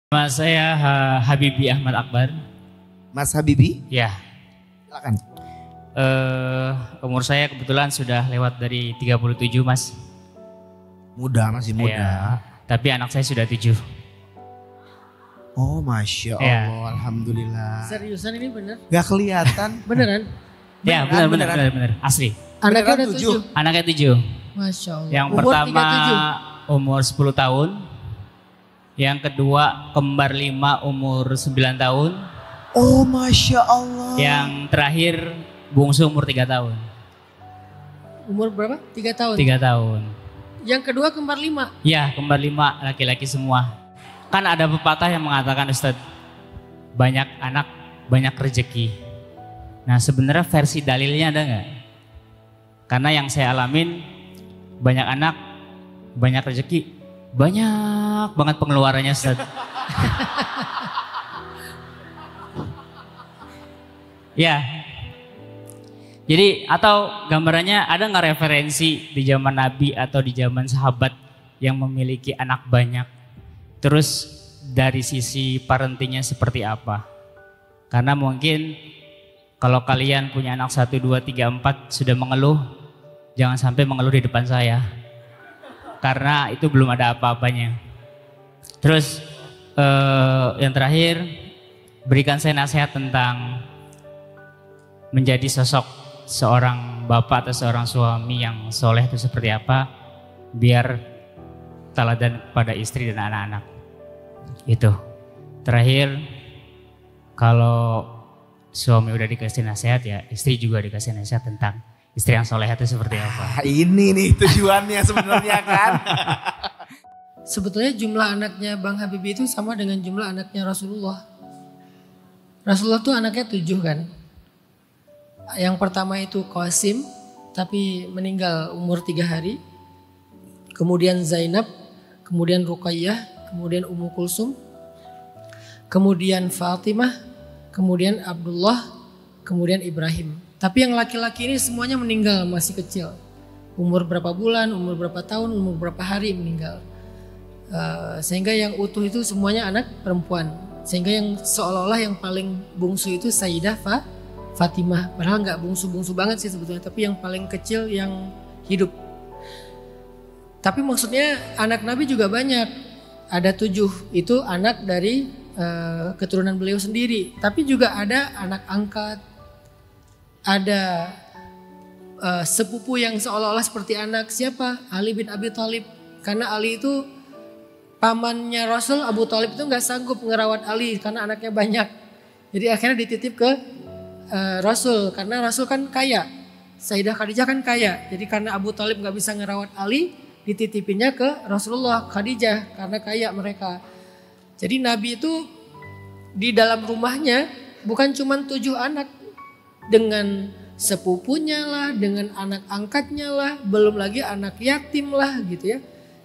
Nama saya Habibi Ahmad Akbar. Mas Habibi? Ya. Silakan. Umur saya kebetulan sudah lewat dari 37, Mas. Muda, masih muda. Ya, tapi anak saya sudah 7. Oh, Masya Ya. Allah, Alhamdulillah. Seriusan ini bener? Gak kelihatan. Beneran? Ya, benar. Asli. Anaknya Beneran ada 7? 7? Anaknya 7. Masya Allah. Yang Umur pertama 37? umur 10 tahun. Yang kedua kembar 5 umur 9 tahun. Oh, Masya Allah. Yang terakhir bungsu umur 3 tahun. Umur berapa? 3 tahun? 3 tahun. Yang kedua kembar 5? Ya, kembar 5 laki-laki semua. Kan ada pepatah yang mengatakan, Ustadz, banyak anak, banyak rezeki. Nah, sebenarnya versi dalilnya ada nggak? Karena yang saya alamin, banyak anak, banyak rezeki, banyak banget pengeluarannya, Ustadz. Ya, jadi atau gambarannya ada nggak referensi di zaman Nabi atau di zaman sahabat yang memiliki anak banyak? Terus dari sisi parentingnya seperti apa? Karena mungkin kalau kalian punya anak 1, 2, 3, 4 sudah mengeluh, jangan sampai mengeluh di depan saya. Karena itu belum ada apa-apanya. Terus yang terakhir, berikan saya nasihat tentang menjadi sosok seorang bapak atau seorang suami yang soleh itu seperti apa, biar teladan kepada istri dan anak-anak. Itu. Terakhir, kalau suami udah dikasih nasihat, ya istri juga dikasih nasihat tentang istri yang soleh itu seperti apa. Ini nih tujuannya sebenarnya kan. Sebetulnya jumlah anaknya Bang Habibie itu sama dengan jumlah anaknya Rasulullah. Rasulullah tuh anaknya 7 kan. Yang pertama itu Qasim, tapi meninggal umur 3 hari. Kemudian Zainab, kemudian Ruqayyah, kemudian Ummu Kulsum, kemudian Fatimah, kemudian Abdullah, kemudian Ibrahim. Tapi yang laki-laki ini semuanya meninggal masih kecil. Umur berapa bulan, umur berapa tahun, umur berapa hari meninggal. Sehingga yang utuh itu semuanya anak perempuan. Sehingga yang seolah-olah yang paling bungsu itu Sayyidah Fatimah. Padahal nggak bungsu-bungsu banget sih sebetulnya. Tapi yang paling kecil yang hidup. Tapi maksudnya anak Nabi juga banyak. Ada 7 itu anak dari keturunan beliau sendiri. Tapi juga ada anak angkat. Ada sepupu yang seolah-olah seperti anak. Siapa? Ali bin Abi Thalib. Karena Ali itu pamannya Rasul, Abu Thalib itu gak sanggup ngerawat Ali karena anaknya banyak. Jadi akhirnya dititip ke Rasul. Karena Rasul kan kaya. Sayyidah Khadijah kan kaya. Jadi karena Abu Thalib gak bisa ngerawat Ali, dititipinnya ke Rasulullah Khadijah karena kaya mereka. Jadi Nabi itu di dalam rumahnya bukan cuma 7 anak, dengan sepupunya lah, dengan anak angkatnya lah, belum lagi anak yatim lah gitu ya.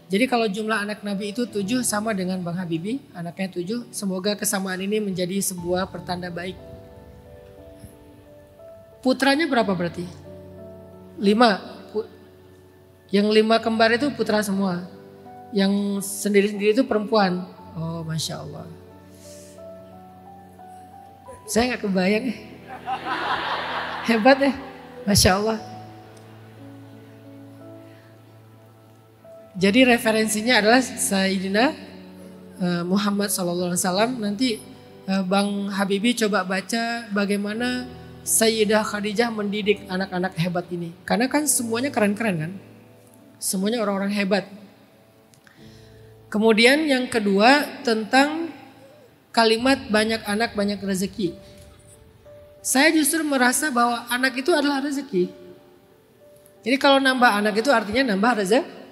Jadi kalau jumlah anak Nabi itu 7 sama dengan Bang Habibie, anaknya 7. Semoga kesamaan ini menjadi sebuah pertanda baik. Putranya berapa berarti? 5. Yang 5 kembar itu putra semua. Yang sendiri-sendiri itu perempuan. Oh, Masya Allah. Saya gak kebayang. Hebat ya. Masya Allah. Jadi referensinya adalah Sayyidina Muhammad SAW. Nanti Bang Habibie coba baca bagaimana Sayyidah Khadijah mendidik anak-anak hebat ini. Karena kan semuanya keren-keren kan. Semuanya orang-orang hebat. Kemudian yang kedua tentang kalimat banyak anak banyak rezeki. Saya justru merasa bahwa anak itu adalah rezeki. Jadi kalau nambah anak itu artinya nambah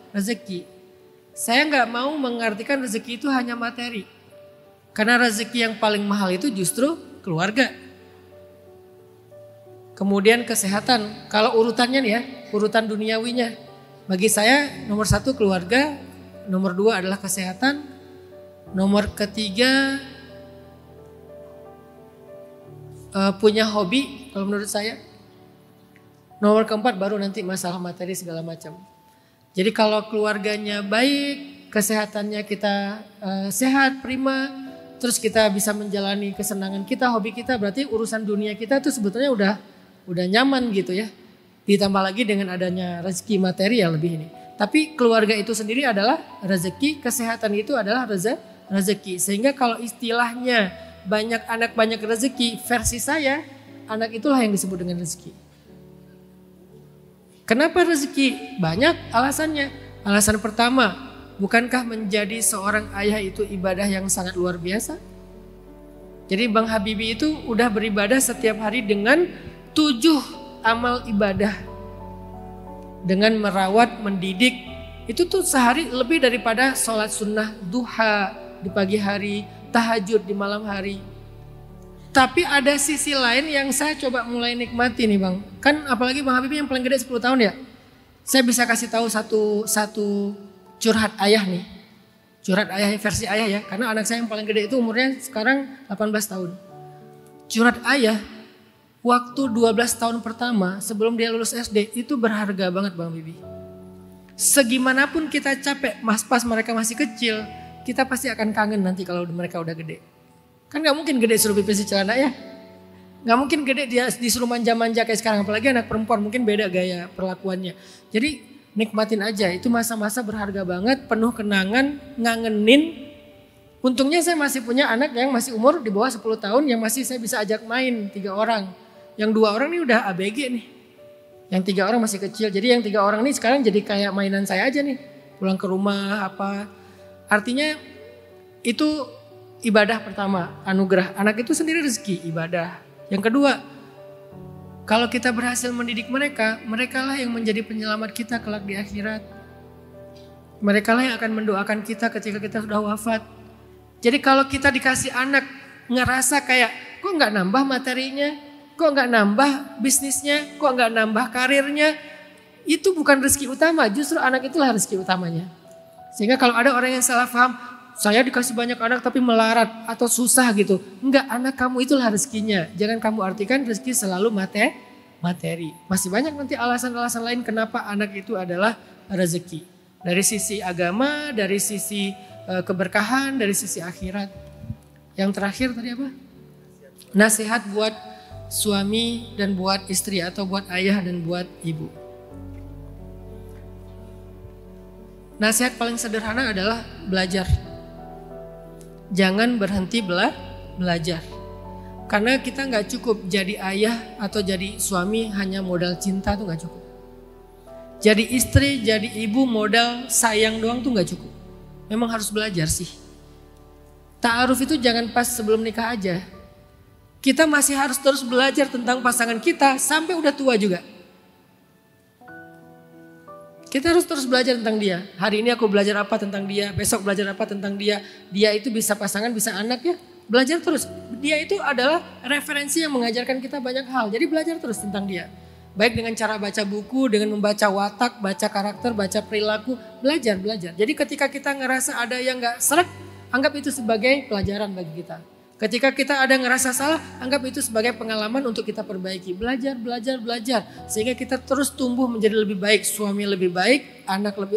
rezeki. Saya nggak mau mengartikan rezeki itu hanya materi. Karena rezeki yang paling mahal itu justru keluarga. Kemudian kesehatan. Kalau urutannya nih ya, urutan duniawinya. Bagi saya nomor 1 keluarga, nomor 2 adalah kesehatan, nomor ketiga punya hobi kalau menurut saya. Nomor keempat baru nanti masalah materi segala macam. Jadi kalau keluarganya baik, kesehatannya kita sehat, prima, terus kita bisa menjalani kesenangan kita, hobi kita, berarti urusan dunia kita tuh sebetulnya udah nyaman gitu ya. Ditambah lagi dengan adanya rezeki material lebih ini. Tapi keluarga itu sendiri adalah rezeki, kesehatan itu adalah rezeki. Sehingga kalau istilahnya banyak anak banyak rezeki, versi saya, anak itulah yang disebut dengan rezeki. Kenapa rezeki? Banyak alasannya. Alasan pertama, bukankah menjadi seorang ayah itu ibadah yang sangat luar biasa? Jadi Bang Habibie itu udah beribadah setiap hari dengan 7 amal ibadah. Dengan merawat, mendidik, itu tuh sehari lebih daripada sholat sunnah duha di pagi hari, tahajud di malam hari. Tapi ada sisi lain yang saya coba mulai nikmati nih Bang. Kan apalagi Bang Habibie yang paling gede 10 tahun ya. Saya bisa kasih tahu satu curhat ayah nih. Curhat ayah versi ayah ya. Karena anak saya yang paling gede itu umurnya sekarang 18 tahun. Curhat ayah waktu 12 tahun pertama sebelum dia lulus SD itu berharga banget Bang Habibie. Segimanapun kita capek pas mereka masih kecil, kita pasti akan kangen nanti kalau mereka udah gede. Kan gak mungkin gede suruh pipis di celana ya. Gak mungkin gede dia disuruh manja-manja kayak sekarang. Apalagi anak perempuan mungkin beda gaya perlakuannya. Jadi nikmatin aja, itu masa-masa berharga banget, penuh kenangan, ngangenin. Untungnya saya masih punya anak yang masih umur di bawah 10 tahun yang masih saya bisa ajak main 3 orang. Yang 2 orang ini udah ABG nih. Yang 3 orang masih kecil. Jadi yang 3 orang ini sekarang jadi kayak mainan saya aja nih. Pulang ke rumah apa. Artinya itu ibadah pertama, anugerah. Anak itu sendiri rezeki, ibadah. Yang kedua, kalau kita berhasil mendidik mereka, mereka lah yang menjadi penyelamat kita kelak di akhirat. Mereka lah yang akan mendoakan kita ketika kita sudah wafat. Jadi kalau kita dikasih anak ngerasa kayak kok nggak nambah materinya, kok nggak nambah bisnisnya, kok nggak nambah karirnya, itu bukan rezeki utama. Justru anak itulah rezeki utamanya. Sehingga kalau ada orang yang salah paham, saya dikasih banyak anak tapi melarat atau susah gitu. Enggak, anak kamu itulah rezekinya. Jangan kamu artikan rezeki selalu materi. Masih banyak nanti alasan-alasan lain kenapa anak itu adalah rezeki. Dari sisi agama, dari sisi keberkahan, dari sisi akhirat. Yang terakhir tadi apa? Nasihat buat suami dan buat istri atau buat ayah dan buat ibu. Nasihat paling sederhana adalah belajar. Jangan berhenti belajar. Karena kita gak cukup jadi ayah atau jadi suami hanya modal cinta tuh gak cukup. Jadi istri, jadi ibu modal sayang doang tuh gak cukup. Memang harus belajar sih. Ta'aruf itu jangan pas sebelum nikah aja. Kita masih harus terus belajar tentang pasangan kita sampai udah tua juga. Kita harus terus belajar tentang dia. Hari ini aku belajar apa tentang dia, besok belajar apa tentang dia. Dia itu bisa pasangan, bisa anak ya. Belajar terus. Dia itu adalah referensi yang mengajarkan kita banyak hal. Jadi belajar terus tentang dia. Baik dengan cara baca buku, dengan membaca watak, baca karakter, baca perilaku. Belajar. Jadi ketika kita ngerasa ada yang gak seret, anggap itu sebagai pelajaran bagi kita. Ketika kita ada ngerasa salah, anggap itu sebagai pengalaman untuk kita perbaiki. Belajar. Sehingga kita terus tumbuh menjadi lebih baik. Suami lebih baik,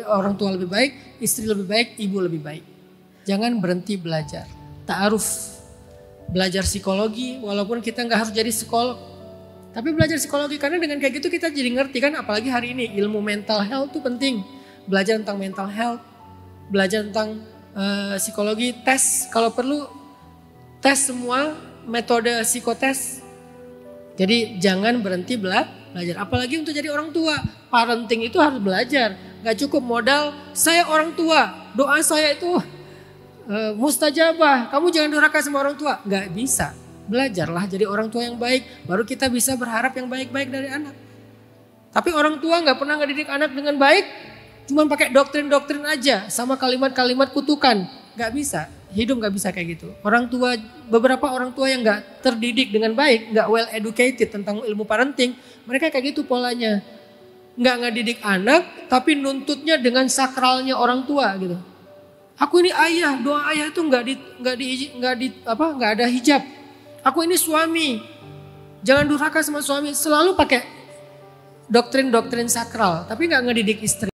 orang tua lebih baik, istri lebih baik, ibu lebih baik. Jangan berhenti belajar. Ta'aruf. Belajar psikologi, walaupun kita gak harus jadi psikolog. Tapi belajar psikologi, karena dengan kayak gitu kita jadi ngerti kan. Apalagi hari ini ilmu mental health itu penting. Belajar tentang mental health, belajar tentang psikologi, tes kalau perlu. Tes semua metode psikotes. Jadi jangan berhenti belajar. Apalagi untuk jadi orang tua. Parenting itu harus belajar. Gak cukup modal saya orang tua. Doa saya itu mustajabah. Kamu jangan durhaka sama orang tua. Gak bisa. Belajarlah jadi orang tua yang baik. Baru kita bisa berharap yang baik-baik dari anak. Tapi orang tua gak pernah ngedidik anak dengan baik. Cuma pakai doktrin-doktrin aja. Sama kalimat-kalimat kutukan. Gak bisa. Hidup gak bisa kayak gitu. Beberapa orang tua yang gak terdidik dengan baik, gak well educated tentang ilmu parenting, mereka kayak gitu polanya. Gak ngedidik anak, tapi nuntutnya dengan sakralnya orang tua gitu. Aku ini ayah, doa ayah itu gak ada hijab. Aku ini suami, jangan durhaka sama suami. Selalu pakai doktrin-doktrin sakral, tapi gak ngedidik istri.